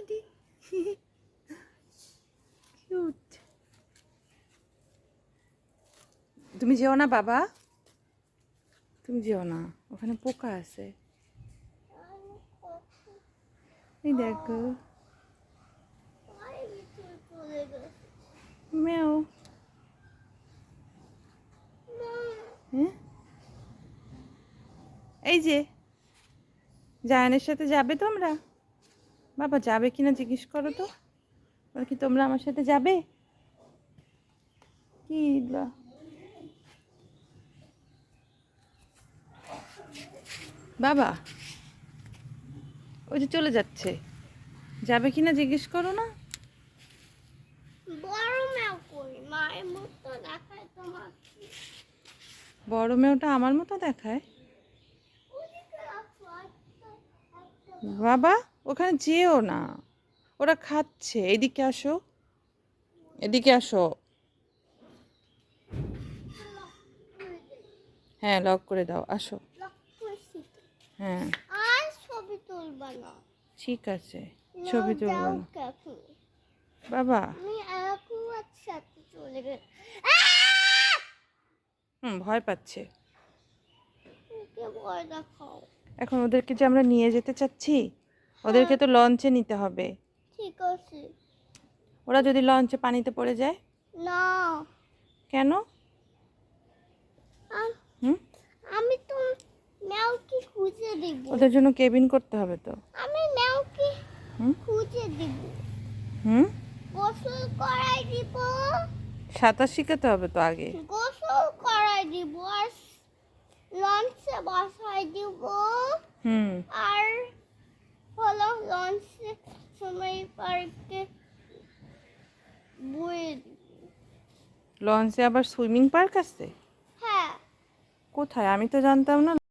Cutie cute. তুমি যেও না বাবা, তুমি যেও না, ওখানে পোকা আছে। এই দেখো ম্যাও। হ্যাঁ এই যে জায়ানের সাথে যাবে তোমরা? বাবা যাবে কিনা জিজ্ঞেস করো তো, কি তোমরা আমার সাথে যাবে? কি বাবা ওই যে চলে যাচ্ছে, যাবে কিনা জিজ্ঞেস করো না। বড় মেও কই মায়ের মতো দেখায় তোমার? বড় মেয়েটা আমার মতো দেখায়? বাবা ওখানে যেও না, ওরা খাচ্ছে। এদিকে আসো, এদিকে আসো। হ্যাঁ লক করে দাও, আসো। হ্যাঁ আর ছবি তুলবা না? ঠিক আছে, ছবি তুলবো না। বাবা আমি একবার সাথে চলে গেল। ভয় পাচ্ছে। ওকে ভয় দেখাও। এখন ওদেরকে যে আমরা নিয়ে যেতে চাচ্ছি, ওদেরকে তো লঞ্চে নিতে হবে। ঠিক আছে। ওরা যদি লঞ্চে পানিতে পড়ে যায়? না কেন? হুম আমি তো ম্যাওকে খুঁজে দিব। ওদের জন্য কেবিন করতে হবে তো। আমি ম্যাওকে হুম খুঁজে দিব, হুম গোসল করাই দিব। সাঁতার শিখাতে হবে তো আগে। গোসল করাই দিব আর লঞ্চে বসাই দিব। হুম আর হলো লঞ্চে সময় পার্কে বয়ে দিব। লঞ্চে আবার সুইমিং পার্ক আছে? হ্যাঁ কোথায়? আমি তো জানতাম না।